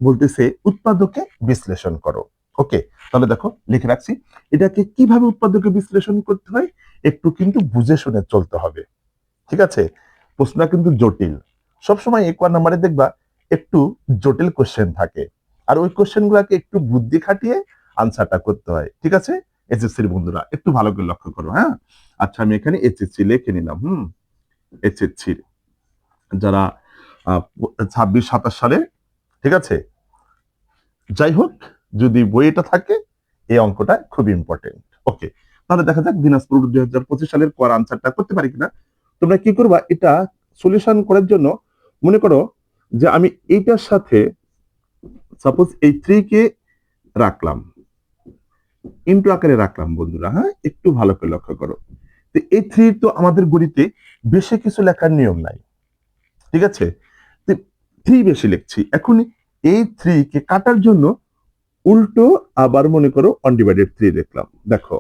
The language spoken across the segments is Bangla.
বলতেছে উৎপাদকে বিশ্লেষণ করো। ওকে, তাহলে দেখো লিখে রাখছি, এটাকে কিভাবে উৎপাদকে বিশ্লেষণ করতে হয় একটু কিন্তু বুঝে শুনে চলতে হবে। ঠিক আছে, প্রশ্নটা কিন্তু জটিল। সবসময় এক নাম্বারে দেখবা একটু জটিল কোশ্চেন থাকে, আর ওই কোশ্চেন গুলাকে একটু বুদ্ধি খাটিয়ে আনসারটা করতে হয়। ঠিক আছে, এসএসসির বন্ধুরা একটু ভালো করে লক্ষ্য করো। হ্যাঁ, আচ্ছা আমি এখানে এইচএসসি লিখে নিলাম। এইচএসসির যারা 26-27 সালে, ঠিক আছে, যাই হোক, যদি বইটা থাকে এই অঙ্কটা খুব ইম্পর্টেন্ট। ওকে, তাহলে দেখা যাক দিনাজপুর 2025 সালের কর আনসারটা করতে পারি কিনা। তোমরা কি করবা, এটা সলিউশন করার জন্য মনে করো যে আমি এইটার সাথে সাপোজ এই 3 কে রাখলাম, ইনটু আকারে রাখলাম বন্ধুরা। হ্যাঁ, একটু ভালো করে লক্ষ্য করো। তো এই 3 তো আমাদের গণিতে বেশি কিছু লেখার নিয়ম নাই। ঠিক আছে, 3 বেশি লিখছি। এখন এই 3 কে কাটার জন্য উল্টো আবার মনে করো অনডিভাইডেড 3 লিখলাম। দেখো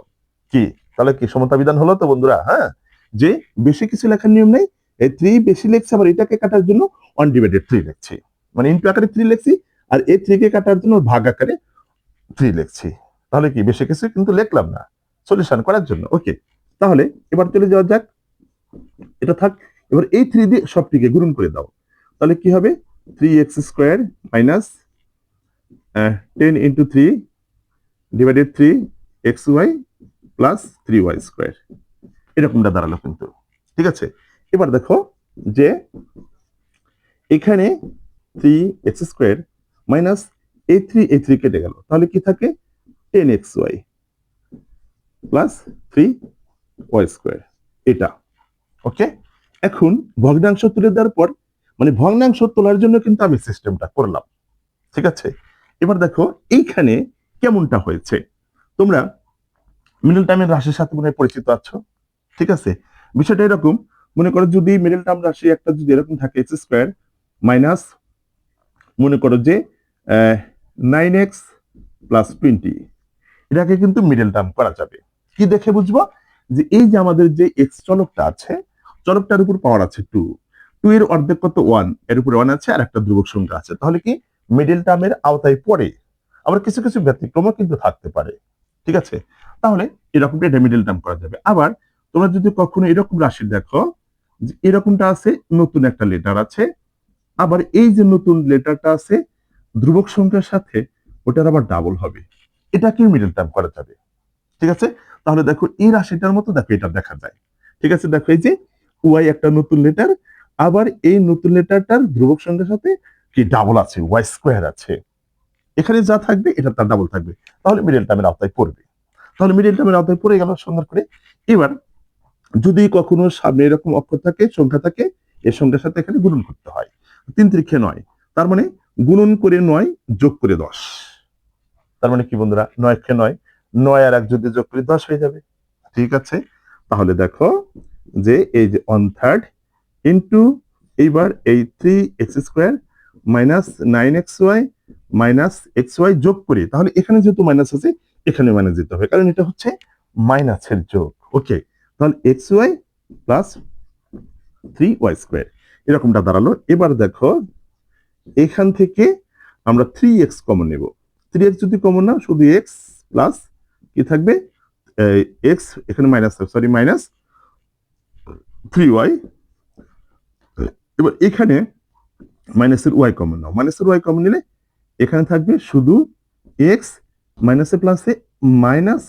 কি, তাহলে কি সমতা বিধান হলো তো বন্ধুরা? হ্যাঁ, যে বেশি কিছু লেখার নিয়ম নেই, এই 3 বেশি লিখছে, আবার এটাকে কাটার জন্য অনডিভাইডেড 3 লিখছি, মানে ইনটু আকারে 3 লিখছি, আর এই 3 কে কাটার জন্য ভাগ আকারে 3 লিখছি। তাহলে কি বেশি কিছু কিন্তু লিখলাম না সলিউশন করার জন্য। ওকে, তাহলে এবার চলে যাওয়া যাক, এটা থাক। এবার এই 3 দিয়ে সবটিকে গুণন করে দাও, তাহলে কি হবে? 3x² minus 10 into 3 divided 3xy plus 3y², এরকমটা দাঁড়ালো কিন্তু। ঠিক আছে, এবার দেখো যে এখানে 3x² মাইনাস a3 কেটে গেল, তাহলে কি থাকে? 10xy প্লাস 3y², এটা। ওকে, এখন ভগ্নাংশ তুলে দেওয়ার পর, মানে ভগ্নাংশ তোলার জন্য কিন্তু আমি সিস্টেমটা করলাম। ঠিক আছে, এবার দেখো এইখানে কেমনটা হয়েছে। তোমরা মিডল টার্মের রাশির সাথে মনে হয় পরিচিত আছো। ঠিক আছে, বিষয়টা এরকম, মনে করো যদি মিডল টার্ম রাশি একটা যদি এরকম থাকে x² মাইনাস মনে করো যে 9x প্লাস 20, এটাকে কিন্তু মিডল টার্ম করা যাবে। কি দেখে বুঝবো? যে এই যে আমাদের যে এক্স চলকটা আছে, চলকটার উপর পাওয়ার আছে 2, 2 এর অর্ধেক কত? 1, এর উপরে 1 আছে আর একটা ধ্রুবক সংখ্যা আছে, তাহলে কি মিডল টার্মের আওতায় পড়ে। আবার কিছু কিছু ব্যতিক্রমও কিন্তু থাকতে পারে। ঠিক আছে, তাহলে এরকমটা এটা মিডল টার্ম করা যাবে। আবার তোমরা যদি কখনো এরকম রাশি দেখো যে এরকমটা আছে, নতুন একটা লেটার আছে, আবার এই যে নতুন লেটারটা আছে ধ্রুবক সংখ্যার সাথে, ওটার আবার ডাবল হবে, এটাকে মিডল টার্ম করা যাবে। ঠিক আছে, তাহলে দেখো এই রাশিটার মতো দেখো এটা দেখা যায়। ঠিক আছে, দেখো এই যে ওয়াই একটা নতুন লেটার, আবার এই নতুন লেটারটার ধ্রুবক সংখ্যার সাথে কি ডাবল আছে, y² আছে, এখানে যা থাকবে এটা তার ডাবল থাকবে, তাহলে মিডল টার্মের আওতায় পড়বে। তাহলে মিডল টার্মের আওতায় পড়ে গেল সুন্দর করে। এবার যদি কখনো সামনে এরকম অক্ষর থাকে, সংখ্যা থাকে, এর সংখ্যার সাথে এখানে গুণন করতে হয়। 3 3 9, তার মানে গুণন করে 9 যোগ করে 10, তার মানে কি বন্ধুরা? 9 9, 9 আর 1 যদি যোগ করি 10 হয়ে যাবে। ঠিক আছে, তাহলে দেখো যে এই যে 1/3 ইন্টু, এইবার এই 3x² minus 9xy minus xy যোগ করি, তাহলে এখানে যেহেতু মাইনাস আছে এখানে মাইনাস দিতে হবে, কারণ এটা হচ্ছে মাইনাসের যোগ। ওকে, তাহলে xy প্লাস 3y², এরকমটা দাঁড়ালো। এবার দেখো এখান থেকে আমরা 3x কমন নেব, 3x যদি কমন না, শুধু x প্লাস কি থাকবে? x এখানে মাইনাস, সরি মাইনাস 3y। এবার এখানে মাইনাসের y কমন নাও, মাইনাসের y কমন নিলে এখানে থাকবে শুধু x মাইনাসে প্লাসে মাইনাস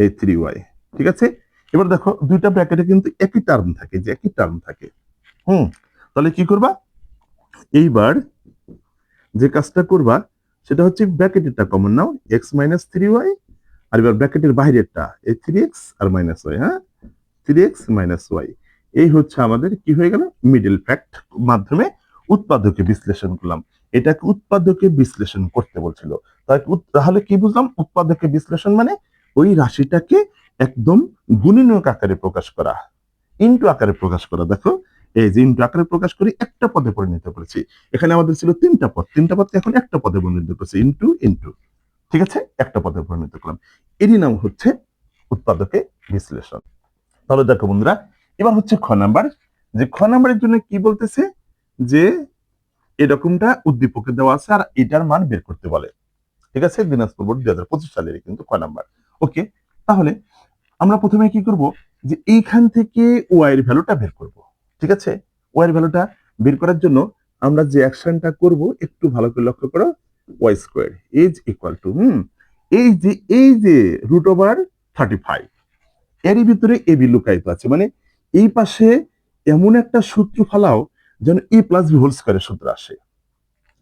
এই 3y। ঠিক আছে, এবার দেখো দুইটা ব্র্যাকেটে কিন্তু একই টার্ম থাকে, যে একই টার্ম থাকে। তাহলে কি করবা? এইবার যে কাজটা করবা সেটা হচ্ছে ব্র্যাকেটেরটা কমন নাও, x মাইনাস 3y, আর এবার ব্র্যাকেটের বাইরেরটা এই 3x আর মাইনাস y। হ্যাঁ, 3x মাইনাস y, এই হচ্ছে আমাদের কি হয়ে গেল? মিডল ফ্যাক্ট মাধ্যমে উৎপাদকে বিশ্লেষণ করলাম। এটাকে উৎপাদকে বিশ্লেষণ করতে বলছিল। তাহলে কি বুঝলাম? উৎপাদকে বিশ্লেষণ মানে ওই রাশিটাকে একদম গুণনীয়ক আকারে প্রকাশ করা, ইনটু আকারে প্রকাশ করা। দেখো এই যে ইনটু আকারে প্রকাশ করি, একটা পদে পরিণত করেছি। এখানে আমাদের ছিল 3টা পদ, 3টা পদকে এখন একটা পদে পরিণত করেছি, ইনটু ইনটু। ঠিক আছে, একটা পদে পরিণত করলাম, এরই নাম হচ্ছে উৎপাদকে বিশ্লেষণ। তাহলে দেখো বন্ধুরা, এবার হচ্ছে খ নাম্বার, যে খ নাম্বারের জন্য কি বলতেছে যে এরকমটা উদ্দীপকে দেওয়া আছে আর এটার মান বের করতে বলে। ঠিক আছে, দিনাজপুর বোর্ড 2025 সালের কিন্তু ক নাম্বার। ওকে, তাহলে আমরা প্রথমে কি করব, যে এইখান থেকে ওয়াই এর ভ্যালুটা বের করব। ঠিক আছে, ওয়াই এর ভ্যালুটা বের করার জন্য আমরা যে অ্যাকশনটা করব একটু ভালো করে লক্ষ্য করো। Y square is equal to এই যে রুট ওভার 35, এরই ভিতরে এবি লুকায়িত আছে, মানে এই পাশে এমন একটা সূত্র ফালাও যেন এ প্লাস বি হোল স্কোয়ারের সূত্র আসে।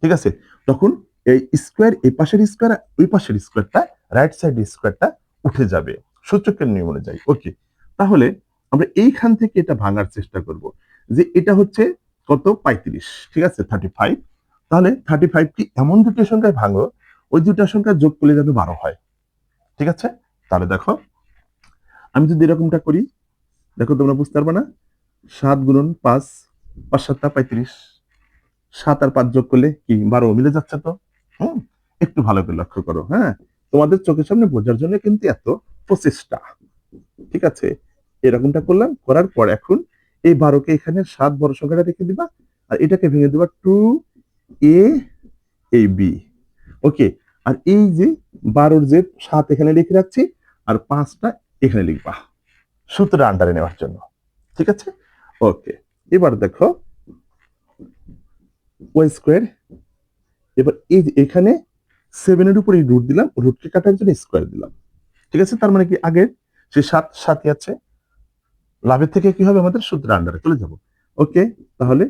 ঠিক আছে, তখন এই স্কোয়ার এই পাশের স্কোয়ার ওই পাশের স্কোয়ারটা রাইট সাইড স্কোয়ারটা উঠে যাবে সূচকের নিয়ম অনুযায়ী। ওকে, তাহলে আমরা এইখান থেকে এটা ভাঙার চেষ্টা করব, যে এটা হচ্ছে কত 35, ঠিক আছে 35, তাহলে 35 কি এমন দুটো সংখ্যায় ভাঙো ওই দুটো সংখ্যা যোগ করলে যাতে 12 হয়। ঠিক আছে, তাহলে দেখো আমি যদি এরকমটা করি, দেখো তোমরা বুঝতে পারবে না, 7 গুণন 5, 5 7 35, 7 আর 5 যোগ করলে কি 12 মিলে যাচ্ছে তো। হুম, একটু ভালো করে লক্ষ্য করো। হ্যাঁ, তোমাদের চোখের সামনে বোঝার জন্য কিন্তু এত প্রচেষ্টা। ঠিক আছে, এরকমটা করলাম, করার পর এখন এই 12কে এখানে 7 বড় সংখ্যাটা রেখে দিবা আর এটাকে ভেঙে দিবা 2a এই বি। ওকে, আর এই যে 12-র যে 7 এখানে লিখে রাখছি আর 5টা এখানে লিখবা সূত্র আন্ডারে নেওয়ার জন্য। ঠিক আছে, ওকে, এবার দেখো ওয়াই স্কোয়ার, এবার এই যে এখানে 7 এর উপরে রুট দিলাম, রুটকে কাটার জন্য স্কোয়ার দিলাম। ঠিক আছে, তার মানে কি আগের সে 7 7ই আছে, লাভের থেকে কি হবে আমাদের সূত্র আন্ডারে চলে যাব। ওকে, তাহলে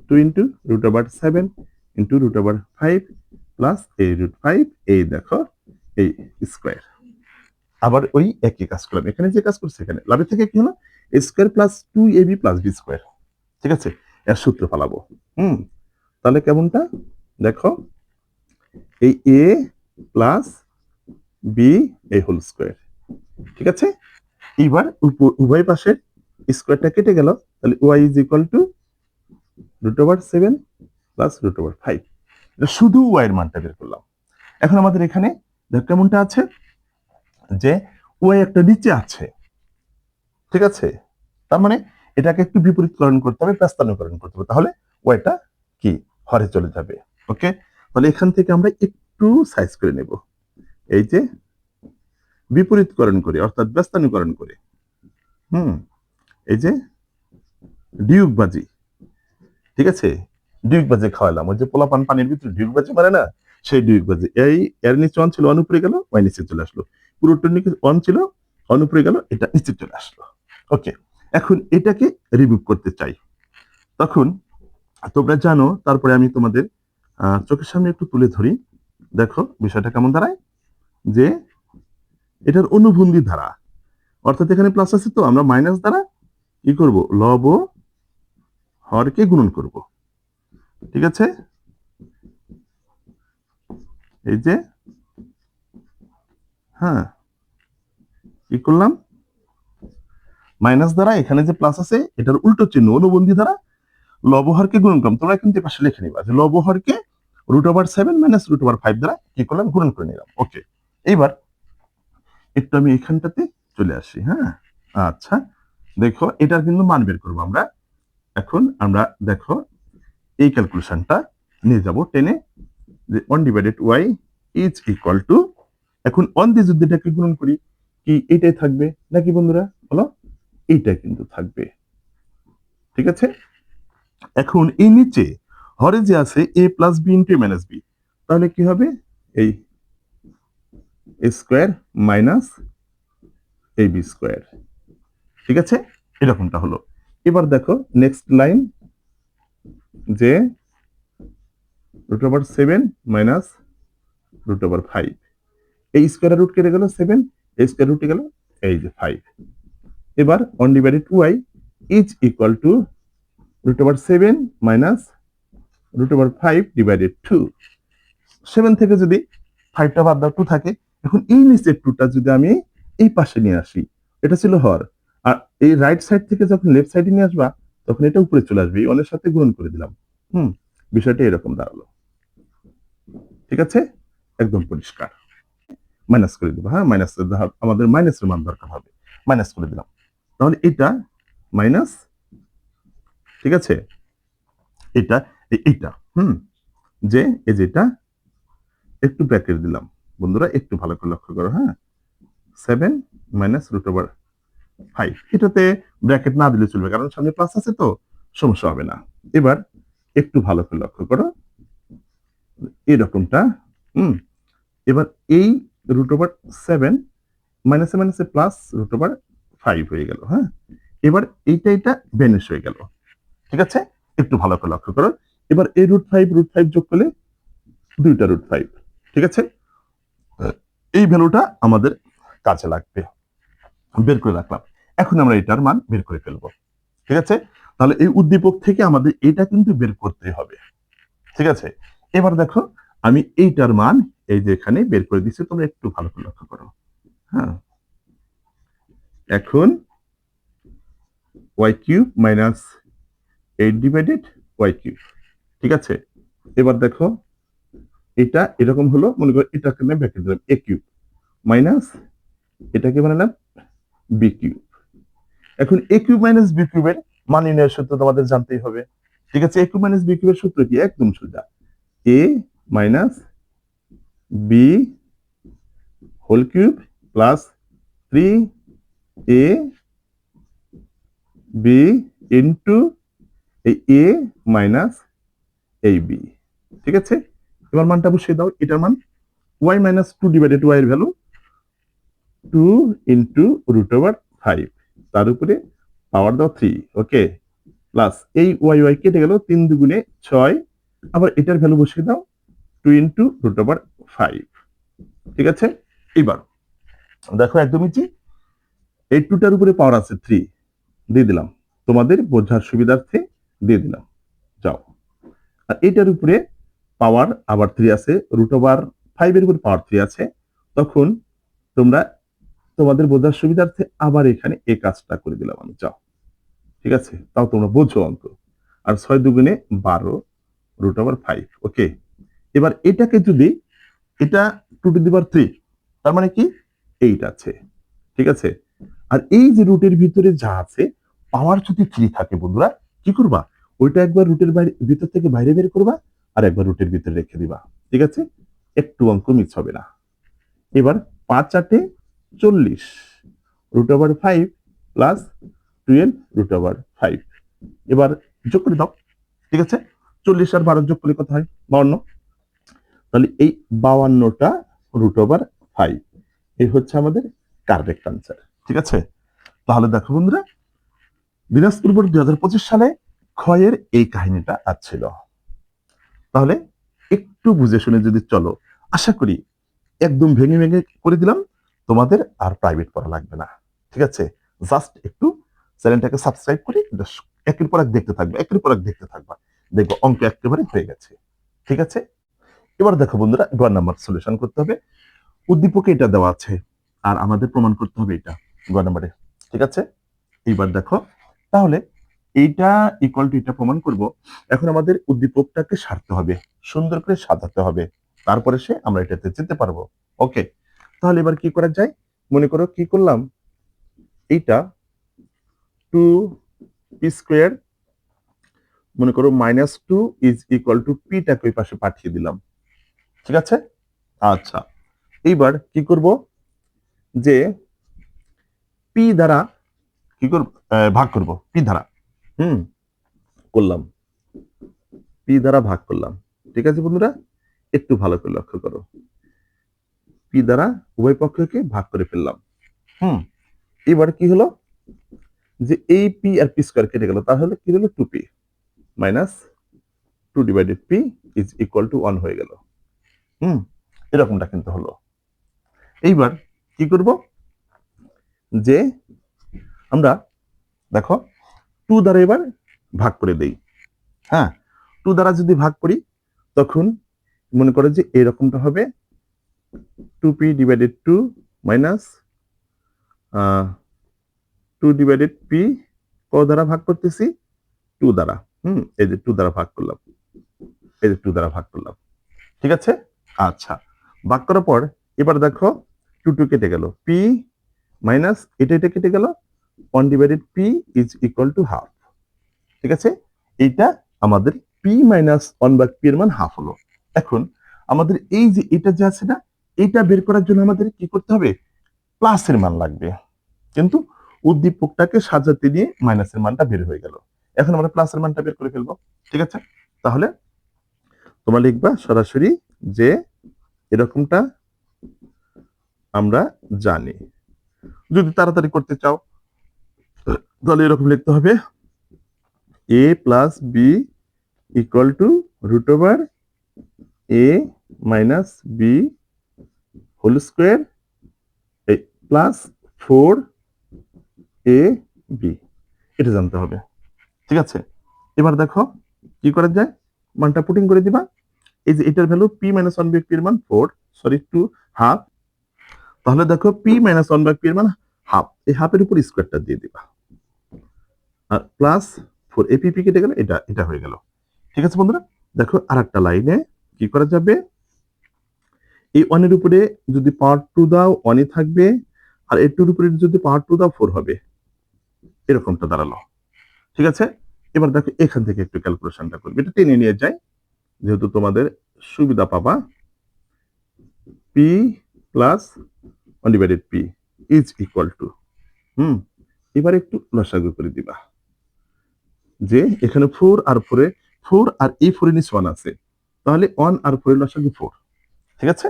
2 into root over 7 into root over 5 plus এই রুট 5, এই দেখো এই স্কোয়ার। আবার ওই একই কাজ করলাম, এখানে যে কাজ করছে এখানে লাভের থেকে কি হলো square plus 2ab plus B square. ঠিক আছে, এর সূত্র ফলাবো। তাহলে কেমনটা দেখো, এই এ প্লাস বি এই হোল স্কোয়ার। ঠিক আছে, এবার উভয় পাশের স্কোয়ারটা কেটে গেল, তাহলে Y is equal to root over 7 plus root over 5। এটা শুধু ওয়াই এর মানটা বের করলাম। এখন আমাদের এখানে দেখো কেমনটা আছে, যে ওয়াই একটা নিচে আছে। ঠিক আছে, তার মানে এটাকে একটু বিপরীতকরণ করতে হবে, ব্যস্তানুকরণ করতে হবে, তাহলে ওয়াইটা কি হরে চলে যাবে। ওকে, তাহলে এখান থেকে আমরা একটু সাইজ করে নেব, এই যে বিপরীতকরণ করে অর্থাৎ ব্যস্তানুকরণ করে। এই যে ডিউকবাজি। ঠিক আছে, ডিউকবাজি খাওয়ালাম, ওই যে পোলাপান পানির ভিতরে ডিউকবাজি মারে না, সেই ডিউকবাজি। এই এর নিচে অন ছিল, অন উপরে গেল, ওয়াই নিচে চলে আসলো, পুরোটার নিচে অন ছিল, অন উপরে গেল, এটা নিচে চলে আসলো। ওকে, এখন এটাকে রিমুভ করতে চাই, তখন তোমরা জানো, তারপরে আমি তোমাদের চোখের সামনে একটু তুলে ধরি। দেখো বিষয়টা কেমন দাঁড়ায়, যে এটার অনুভূন্দি ধারা, অর্থাৎ এখানে প্লাস আছে তো আমরা মাইনাস দ্বারা কি করব, লব ও হরকে গুণন করব। ঠিক আছে, এই যে হ্যাঁ কি করলাম, মাইনাস দ্বারা এখানে যে প্লাস আছে এটার উল্টো চিহ্ন অনুবন্ধী দ্বারা লবহরকে গুণন করলাম। তোমরা কিন্তু পাশে লিখে নিবা যে লবহরকে root over 7 minus root over 5 দ্বারা কি করলাম, গুণন করে নিলাম। ওকে, এইবার একটু আমি এখানটাতে চলে আসি। হ্যাঁ, আচ্ছা, দেখো এটার কিন্তু মান বের করবো আমরা। এখন আমরা দেখো এই ক্যালকুলেশনটা নিয়ে যাব টেনে, যে 1 divided Y is equal to, এখন অন দিয়ে যদি এটাকে গুণন করি কি এটাই থাকবে নাকি বন্ধুরা বলো, এইটা কিন্তু থাকবে। ঠিক আছে, এখন এই নিচে হরে যে আছে A plus B into minus B, তাহলে কি হবে এই স্কোয়ার মাইনাস এই বি স্কোয়ার। ঠিক আছে, এরকমটা হলো। এবার দেখো নেক্সট লাইন, যে root over 7 minus root over 5, এই স্কোয়ার রুট কেটে গেল 7, এই স্কোয়ার রুটে গেল এই যে 5। এবার 1 divided Y is equal to root over 7 minus root over 5 divided 2। 7 থেকে যদি 5টা বাদ দাও 2 থাকে, এখন এই নিচের 2টা যদি আমি এই পাশে নিয়ে আসি, এটা ছিল হর, আর এই রাইট সাইড থেকে যখন লেফট সাইডে নিয়ে আসবা তখন এটা উপরে চলে আসবে, অনের সাথে গুণন করে দিলাম। বিষয়টা এরকম দাঁড়ালো। ঠিক আছে, একদম পরিষ্কার। মাইনাস করে দেবো, হ্যাঁ মাইনাস আমাদের মাইনাসের মান দরকার হবে, মাইনাস করে দিলাম, তাহলে এটা মাইনাস। ঠিক আছে, এটা এইটা যে এই যেটা একটু ব্র্যাকেট দিলাম বন্ধুরা, একটু ভালো করে লক্ষ্য করো। হ্যাঁ, 7 মাইনাস রুট ওভার 5, এটাতে ব্র্যাকেট না দিলে চলবে, কারণ সামনে প্লাস আছে তো সমস্যা হবে না। এবার একটু ভালো করে লক্ষ্য করো এরকমটা। এবার এই রুট ওভার 7 মাইনাসে মাইনাসে প্লাস রুট ওভার 5 হয়ে গেল। হ্যাঁ, এবার এটা ভ্যানিশ হয়ে গেল। ঠিক আছে, একটু ভালো করে লক্ষ্য করো। এবার এই রুট 5 যোগ করলে দুইটা রুট 5। ঠিক আছে, এই ভ্যালুটা আমাদের কাজে লাগবে, বের করে রাখলাম। এখন আমরা এটার মান বের করে ফেলবো। ঠিক আছে, তাহলে এই উদ্দীপক থেকে আমাদের এটা কিন্তু বের করতে হবে। ঠিক আছে, এবার দেখো আমি এইটার মান এই যে এখানে বের করে দিচ্ছি, তোমরা একটু ভালো করে লক্ষ্য করো। হ্যাঁ, এখন y³ মাইনাস 8 ডিভাইডেড y³। ঠিক আছে, এবার দেখো এটা এরকম হলো, মনে করো এটাকে আমি ব্র্যাকেট দিলাম a³ মাইনাস এটাকে বানালাম b³। এখন a³ মাইনাস b³ এর মান নির্ণয়ের সূত্র তোমাদের জানতেই হবে। ঠিক আছে, a³ মাইনাস b³ এর সূত্র কি? একদম সোজা, a minus b whole cube plus 3a b into এই a মাইনাস এই b। ঠিক আছে, এবার মানটা বসিয়ে দাও। এটার মান y মাইনাস 2 ডিভাইডেড y এর ভ্যালু 2 ইন্টু রুট ওভার 5, তার উপরে পাওয়ার দাও 3। ওকে, প্লাস এই y কেটে গেল, 3 দুগুণে 6, আবার এটার ভ্যালু বসিয়ে দাও 2 ইন্টু রুট ওভার 5। ঠিক আছে, এবার দেখো একদমই জি, এই 2টার উপরে পাওয়ার আছে 3, দিয়ে দিলাম, তোমাদের বোঝার সুবিধার্থে দিয়ে দিলাম, যাও। আর এটার উপরে পাওয়ার আবার 3 আছে, রুট ওভার 5 এর উপরে পাওয়ার 3 আছে, তখন তোমরা তোমাদের বোঝার সুবিধার্থে আবার এখানে এই কাজটা করে দিলাম আমি, যাও। ঠিক আছে, তাও তোমরা বোঝো অঙ্ক। আর 6 দুগুণে 12 রুট ওভার 5। ওকে, এবার এটাকে যদি এটা 2 টু দি পাওয়ার 3, তার মানে কি 8 আছে। ঠিক আছে, আর এই যে রুটের ভিতরে যা আছে, পাওয়ার যদি 3 থাকে বন্ধুরা, কি করবা? ওইটা একবার রুটের বাইরে ভিতর থেকে বাইরে বের করবা, আর একবার রুটের ভিতরে রেখে দিবা। ঠিক আছে, একটু অঙ্ক মিস হবে না। এবার 5 8 40 root over 5 plus 12 root over 5, এবার যোগ করে দাও। ঠিক আছে, 40 আর 12 যোগ করলে কত হয়? 52। তাহলে এই 52টা রুট ওভার 5, এই হচ্ছে আমাদের কারেক্ট আনসার। ঠিক আছে, তাহলে দেখো বন্ধুরা, দিনাজপুর বোর্ড 2025 সালে ক্ষয়ের এই কাহিনীটা আসছিল। তাহলে একটু বুঝে শুনে যদি চলো, আশা করি একদম ভেঙে ভেঙে করে দিলাম, তোমাদের আর প্রাইভেট পড়া লাগবে না। ঠিক আছে, জাস্ট একটু চ্যানেলটাকে সাবস্ক্রাইব করে একের পর এক দেখতে থাকবে, একের পর এক দেখতে থাকবা, দেখবো অঙ্ক একেবারে হয়ে গেছে। ঠিক আছে, এবার দেখো বন্ধুরা, গ নাম্বার সলিউশন করতে হবে। উদ্দীপকে এটা দেওয়া আছে, আর আমাদের প্রমাণ করতে হবে এটা গ নাম্বারে। ঠিক আছে, এইবার দেখো, তাহলে এইটা ইকুয়াল টু এটা প্রমাণ করব। এখন আমাদের উদ্দীপকটাকে সারতে হবে, সুন্দর করে সাজাতে হবে, তারপরে আমরা এটাতে যেতে পারবো। ওকে, তাহলে এবার কি করা যায়? মনে করো কি করলাম, এইটা 2p², মনে করো -2 ইজ ইকুয়াল টু p-টাকে ওই পাশে পাঠিয়ে দিলাম। ঠিক আছে, আচ্ছা, এইবার কি করব, যে p দ্বারা কি করব, ভাগ করব, p দ্বারা করলাম, p দ্বারা ভাগ করলাম। ঠিক আছে বন্ধুরা, একটু ভালো করে লক্ষ্য করো, p দ্বারা উভয় পক্ষকে ভাগ করে ফেললাম। এবার কি হলো, যে এই p আর p² কেটে গেল, তাহলে কি হলো 2p minus 2 divided p is equal two 1 হয়ে গেল। এরকমটা কিন্তু হলো। এইবার কি করব, যে আমরা দেখো 2 দ্বারা এবার ভাগ করে দেই। হ্যাঁ, 2 দ্বারা যদি ভাগ করি, তখন মনে করো যে এরকমটা হবে 2p divided 2 minus 2 divided p, ক দ্বারা ভাগ করতেছি? 2 দ্বারা। এই যে 2 দ্বারা ভাগ করলাম, এই যে 2 দ্বারা ভাগ করলাম। ঠিক আছে, আচ্ছা, ভাগ করার পর এবার দেখো 2 2 কেটে গেল, p মাইনাস এটা কেটে গেল, 1 divided p is equal to half. ঠিক আছে, এইটা আমাদের P minus one by P এর মান হাফ হলো। এখন আমাদের এই যে এটা যে আছে না, এটা বের করার জন্য আমাদের কি করতে হবে, প্লাসের মান লাগবে, কিন্তু উদ্দীপকটাকে সাজাতে নিয়ে মাইনাসের মানটা বের হয়ে গেল। এখন আমরা প্লাসের মানটা বের করে ফেলবো। ঠিক আছে, তাহলে তোমরা লিখবা সরাসরি যে এরকমটা আমরা জানি। যদি তাড়াতাড়ি করতে চাও তাহলে এরকম লিখতে হবে, A plus B equal to root over A minus B whole square plus 4 A B, এটা জানতে হবে। ঠিক আছে, এবার দেখো কি করা যায়, মানটা পুটিং করে দিবা। এই যে এটার value P minus one by P এর মান 4, সরি 2 হাফ। তাহলে দেখো P minus one by P এর মান হাফ, এই হাফের উপর স্কোয়ারটা দিয়ে দিবা, আর প্লাস 4 এপিপি কেটে গেল, এটা এটা হয়ে গেল। ঠিক আছে বন্ধুরা, দেখো আর একটা লাইনে কি করা যাবে, এই ওয়ানের উপরে যদি পাওয়ার 2 দাও ওয়ানই থাকবে, আর এই 2 এর উপরে যদি পাওয়ার 2 দাও 4 হবে, এরকমটা দাঁড়ালো। ঠিক আছে, এবার দেখো এখান থেকে একটু ক্যালকুলেশনটা করবে, এটা টেনে নিয়ে যাই যেহেতু তোমাদের সুবিধা পাবা। P plus one divided P is equal two, এবার একটু লসাগু করে দিবা, যে এখানে 4 আর 4 4 আর এই 4 এর নিচে 1 আছে, তাহলে 1 আর 4 এর লসাগু 4। ঠিক আছে,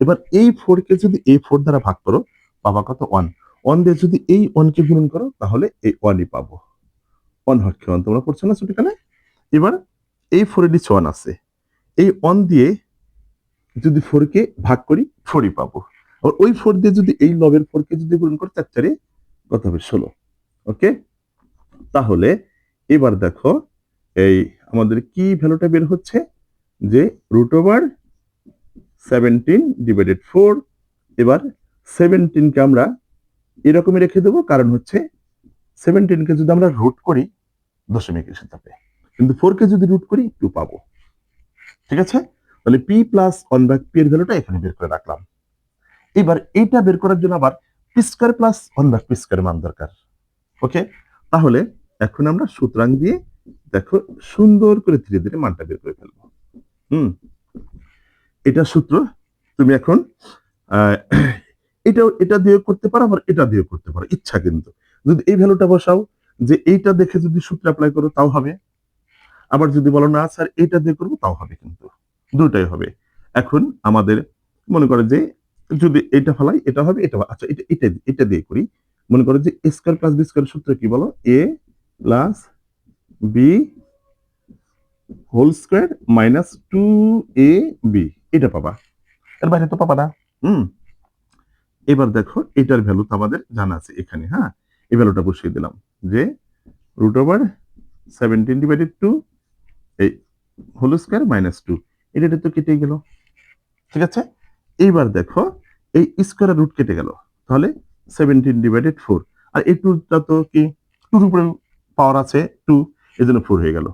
এবার এই 4 কে যদি এই 4 দ্বারা ভাগ করো পাবা কত, 1। 1 দিয়ে যদি এই 1 কে গুণন করো তাহলে এই 1ই পাবো। 1 হচ্ছে 1, তোমরা পড়ছো না ছোটখানে। এবার এই 4 এর নিচে 1 আছে, এই 1 দিয়ে যদি 4 কে ভাগ করি 4ই পাবো। আর ওই 4 দিয়ে যদি এই লবের 4 কে যদি গুণন করি 4 4 কত হবে, 16। ওকে, তাহলে এবার দেখো এই আমাদের কি ভ্যালুটা বের হচ্ছে, যে রুট ওভার 17 ডিভাইডেড 4। এবার 17 কে আমরা এরকমই রেখে দেবো, কারণ হচ্ছে 17 কে যদি আমরা রুট করি দশমিক এসে যাবে, কিন্তু 4 কে যদি রুট করি 2 পাবো। ঠিক আছে, তাহলে P plus one by P এর ভ্যালুটা এখানে বের করে রাখলাম। এবার এইটা বের করার জন্য আবার P square plus one by P square মান দরকার। ওকে, তাহলে এখন আমরা সূত্রাং দিয়ে দেখো সুন্দর করে ধীরে ধীরে মানটা বের করে ফেলবো। এটা সূত্র, তুমি এখন এটা দিয়ে করতে পারো, আবার এটা দিয়ে করতে পারো, ইচ্ছা। কিন্তু যদি এই ভ্যালুটা বসাও, যে এইটা দেখে যদি সূত্র অ্যাপ্লাই করো তাও হবে, আবার যদি বলো না স্যার এটা দিয়ে করবো তাও হবে, কিন্তু দুটাই হবে। এখন আমাদের মনে করে যে যদি এটা ফেলাই এটা হবে, এটা আচ্ছা এটা এটা এটা দিয়ে করি। মনে করো যে A square plus B square সূত্র কি বলো, A plus B whole square minus 2ab, এটা পাবা, এর বাইরে তো পাবা না। এবার দেখো এটার ভ্যালু তো আমাদের জানা আছে এখানে। হ্যাঁ, এই ভ্যালুটা বসিয়ে দিলাম, যে রুট ওভার 17 ডিভাইডেড 2 এই হোল স্কয়ার মাইনাস 2, এটা তো কেটে গেল। ঠিক আছে, এইবার দেখো এই স্কয়ার রুট কেটে গেল, তাহলে 17 ডিভাইডেড 4, আর এই 2টা তো কি 2 এর উপরে পাওয়ার আছে 2, এজন্য 4 হয়ে গেল,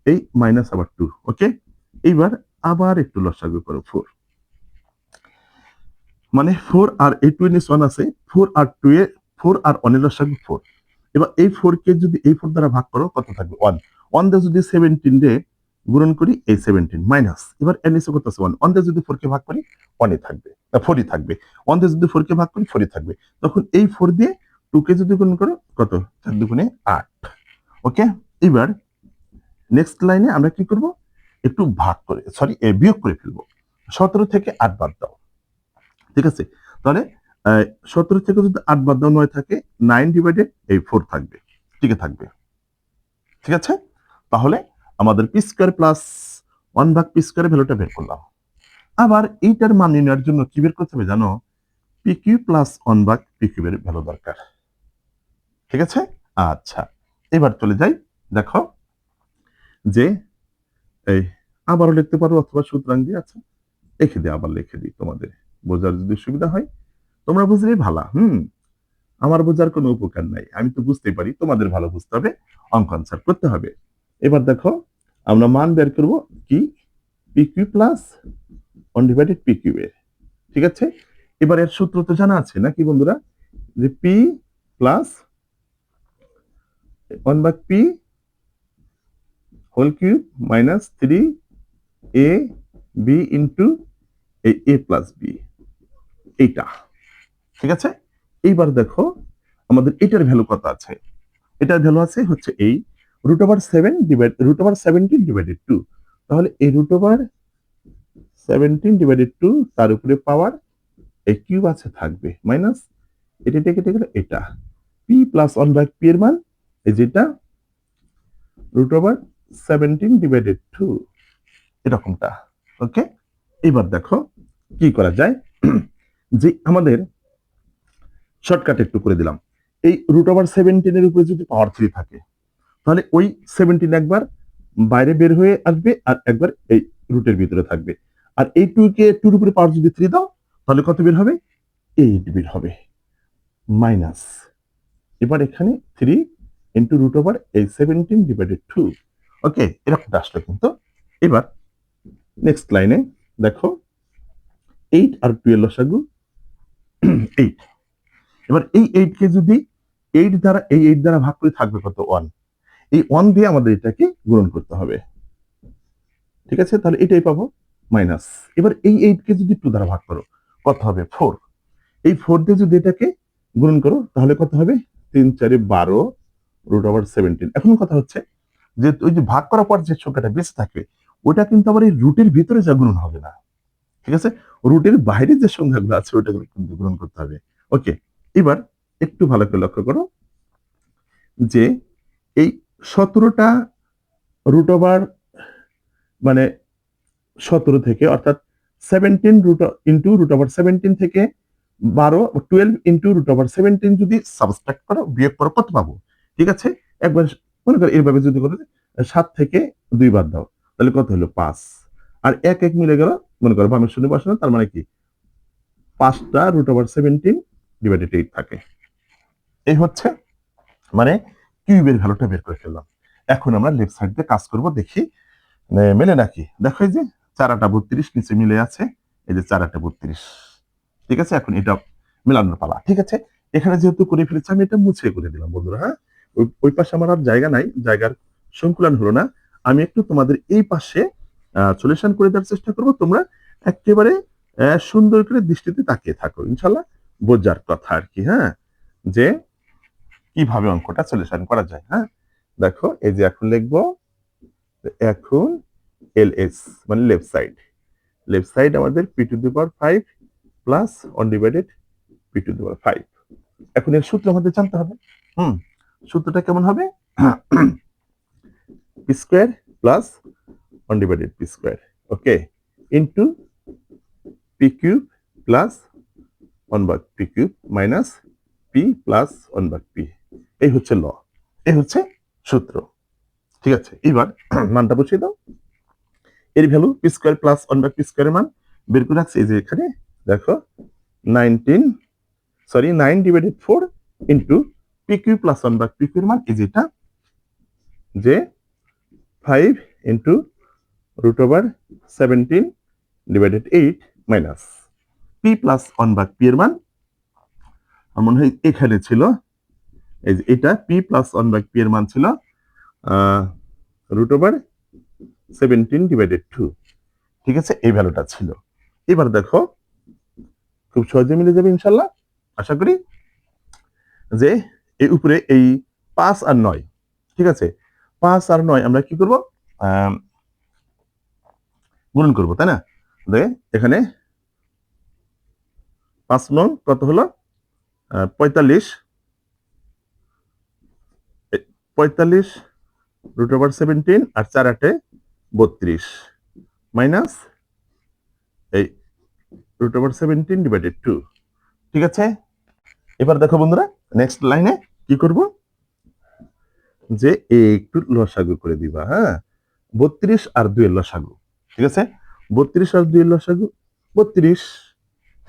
এই মাইনাস আবার 2। ওকে, এইবার আবার একটু লসাগু করো 4, মানে 4 আর এই 2 এর 1 আছে, 4 আর 2 এ 4 আর 1 এর লসাগু 4। এবার এই 4 কে যদি এই 4 দ্বারা ভাগ করো কত থাকবে, 1। 1 দিয়ে যদি 17 দিয়ে গুণন করি এই 17 মাইনাস, এবার এর নিচে কত আছে 1। 1 দিয়ে যদি 4 কে ভাগ করি 1ই থাকবে, 4ই থাকবে। 1 দিয়ে যদি 4 কে ভাগ করি 4ই থাকবে। তখন এই 4 দিয়ে 2 কে যদি গুণন করো কত, 4 দুগুণে 8। ওকে, এবার নেক্সট লাইনে আমরা কি করব, একটু ভাগ করে সরি বিয়োগ করে ফেলবো। 17 থেকে 8 বাদ দাও। ঠিক আছে, তাহলে 17 থেকে যদি 8 বাদ দাও 9 থাকে, 9 ডিভাইডেড এই 4 থাকবে, টিকে থাকবে। ঠিক আছে, তাহলে আমাদের পি স্কয়ার প্লাস 1 ভাগ পি স্কয়ারের ভ্যালুটা বের করলাম। আবার এইটার মান নির্ণয়ের জন্য কি বের করতে হবে জানো, পি কিউ প্লাস 1 ভাগ পি কিউ এর ভ্যালু দরকার। ঠিক আছে, আচ্ছা এবার চলে যাই। দেখো যে এই আবারও লিখতে পারো অথবা সূত্রাং দিয়ে, আচ্ছা লিখে দিই, আবার লিখে দিই, তোমাদের বোঝার যদি সুবিধা হয় তোমরা বুঝলেই ভালো। আমার বোঝার কোনো উপকার নাই, আমি তো বুঝতেই পারি, তোমাদের ভালো বুঝতে হবে, অঙ্ক আনসার করতে হবে। এবার দেখো আমরা মান বের করব কি, P Q plus 1 divided P Q এর। ঠিক আছে, এবার এর সূত্র তো জানা আছে নাকি বন্ধুরা, যে পি প্লাস 1 ভাগ P whole cube minus 3ab into এই a প্লাস বি, এইটা। ঠিক আছে, এইবার দেখো আমাদের এটার ভ্যালু কত আছে। এটার ভ্যালু আছে হচ্ছে এই √7 ডিভাইডেড 2। তাহলে এই √17 ডিভাইডেড 2 তার উপরে পাওয়ার এই কিউব আছে থাকবে মাইনাস এটা কেটে গেল এটা পি প্লাস 1/p এর মান এই যেটা √17 ডিভাইডেড 2 এরকমটা। ওকে, এবার দেখো কি করা যায়। যে আমাদের শর্টকাট একটু করে দিলাম, এই √17 এর উপরে যদি পাওয়ার 3 থাকে তাহলে ওই 17 একবার বাইরে বের হয়ে আসবে আর একবার এই রুটের ভিতরে থাকবে। আর এই 2 কে 2 এর উপরে পাওয়ার যদি 3 দাও তাহলে কত বের হবে? 8 বের হবে মাইনাস এবার এখানে 3 ইন্টু √17 ডিভাইডেড 2। ওকে, এরকমটা আসলো কিন্তু। এবার নেক্সট লাইনে দেখো 8 আর 2 এর লসাগু 8। এবার এই 8 কে যদি 8 দ্বারা ভাগ করে থাকবে কত? 1। এই 1 দিয়ে আমাদের এটাকে গুণন করতে হবে। ঠিক আছে, তাহলে এটাই পাবো মাইনাস। এবার এই 8 কে যদি 2 দ্বারা ভাগ করো কত হবে? 4। এই 4 দিয়ে যদি এটাকে গুণন করো তাহলে কত হবে? 3 4 12 √17। এখন কথা হচ্ছে যে ওই যে ভাগ করার পর যে সংখ্যাটা বেঁচে থাকবে ওটা কিন্তু আবার এই রুটের ভিতরে যা গুণন হবে না। ঠিক আছে, রুটের বাইরে যে সংখ্যাগুলো আছে ওটাগুলো কিন্তু গুণন করতে হবে। ওকে, এবার একটু ভালো করে লক্ষ্য করো যে এই 17টা √ মানে 17 থেকে অর্থাৎ 17 ইন্টু √17 থেকে 12 ইন্টু √17 যদি সাবস্ট্রাক্ট করো বিয়োগ করো কত পাবো? ঠিক আছে, একবার মনে করো এইভাবে যদি করো 7 থেকে 2 বাদ দাও তাহলে কত হলো? 5। আর 1 1 মিলে গেল, মনে করো বামের শূন্য বসানো, তার মানে কি 5টা √17 ডিভাইডেড 8 থাকে। এই হচ্ছে মানে কিউবের ভ্যালুটা বের করে ফেললাম। এখন আমরা লেফট সাইড দিয়ে কাজ করব, দেখি মেলে নাকি। দেখো এই যে 4 8 32 নিচে মিলে আছে, এই যে 4 8 32। ঠিক আছে, এখন এটা মেলানোর পালা। ঠিক আছে, এখানে যেহেতু করে ফেলেছি আমি এটা মুছে করে দিলাম বন্ধুরা। হ্যাঁ, ওই পাশে আমার আর জায়গা নাই, জায়গার সংকুলন হলো না। আমি একটু তোমাদের এই পাশে সলিউশন করে দেওয়ার চেষ্টা করব। তোমরা একেবারে সুন্দর করে দৃষ্টিতে তাকিয়ে থাকো, ইনশাল্লাহ বোঝার কথা আর কি। হ্যাঁ, যে কিভাবে অঙ্কটা সলিউশন করা যায়। হ্যাঁ, দেখো এই যে এখন লিখবো, এখন LS মানে লেফট সাইড আমাদের p⁵ প্লাস 1 ডিভাইডেড p⁵। এখন এর সূত্র আমাদের জানতে হবে। সূত্রটা কেমন হবে? p² plus 1 divided p², okay, into p³ plus 1/p³ minus p plus 1/p। এই হচ্ছে ল, এই হচ্ছে সূত্র। ঠিক আছে, এবার মানটা বসিয়ে দাও। এর ভ্যালু p² প্লাস 1/p² এর মান বের করে রাখছি এই যে এখানে। দেখো 9 divided 4 into p³ plus 1/p³ এর মান এই যেটা, যে 5 into √17 divided 8 minus p plus 1/p এর মান আমার মনে হয় এখানে ছিল, এই যে এটা p প্লাস 1/p এর মান ছিল √17 ডিভাইডেড 2। ঠিক আছে, এই ভ্যালুটা ছিল। এবার দেখো খুব সহজে মিলে যাবে ইনশাল্লাহ, আশা করি। যে এই উপরে এই 5 আর 9, ঠিক আছে, 5 আর 9 আমরা কি করব? গুণন করব, তাই না? এখানে 5 9 কত হলো? 45 √17 আর 4 8 32 মাইনাস এই √17 ডিভাইডেড 2। ঠিক আছে, এবার দেখো বন্ধুরা নেক্সট লাইনে কি করব, যে একটু লসাগু করে দিবা। হ্যাঁ, 32 আর 2 এর লসাগু। ঠিক আছে, 32 আর 2 এর লসাগু 32।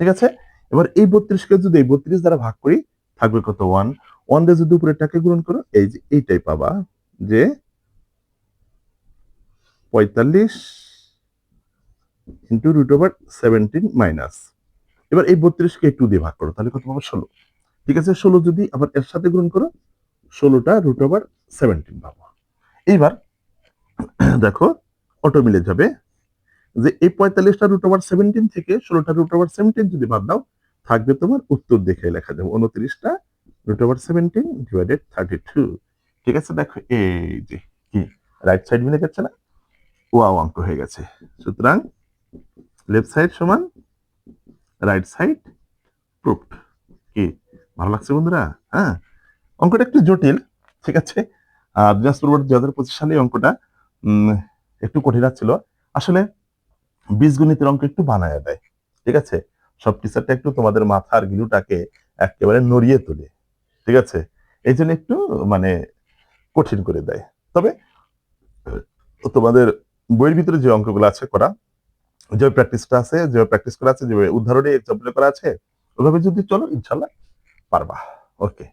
ঠিক আছে, এবার এই 32 কে যদি 32 দ্বারা ভাগ করি থাকবে কত? 1। 1 দিয়ে যদি উপরেরটাকে গুণন করো এই যে এইটাই পাবা, যে 45 ইন্টু √17 মাইনাস। এবার এই 32 কে 2 দিয়ে ভাগ করো তাহলে কত পাবো? 16। ঠিক আছে, 16 যদি আবার এর সাথে গুণন করো 16টা √17 পাবো। এইবার দেখো অটো মিলে যাবে যে এই 45টা √17 থেকে 16টা √17 যদি বাদ দাও থাকবে তোমার উত্তর দেখে লেখা যাবে 29টা √17 ডিভাইডেড 32। ঠিক আছে, দেখো এই যে কি রাইট সাইড মিলে গেছে না, ওয়াও অঙ্ক হয়ে গেছে। সুতরাং লেফট সাইড সমান রাইট সাইড প্রুফড। কি ভালো লাগছে বন্ধুরা? হ্যাঁ, অঙ্কটা একটু জটিল, ঠিক আছে। দিনাজপুর বোর্ড 2025 সালে অঙ্কটা একটু কঠিন ছিল আসলে। বীজগণিতের অঙ্ক একটু বানায় দেয়, ঠিক আছে। সব টিচারটা একটু তোমাদের মাথার গিলুটাকে একেবারে নড়িয়ে তোলে, ঠিক আছে। এই জন্য একটু মানে কঠিন করে দেয়। তবে তোমাদের বইয়ের ভিতরে যে অঙ্কগুলো আছে করা, যে প্র্যাকটিসটা আছে, যে প্র্যাকটিস করা আছে, যে উদাহরণে এক্সাম্পল করা আছে, ওভাবে যদি চলো ইনশাল্লাহ পারবা। ওকে।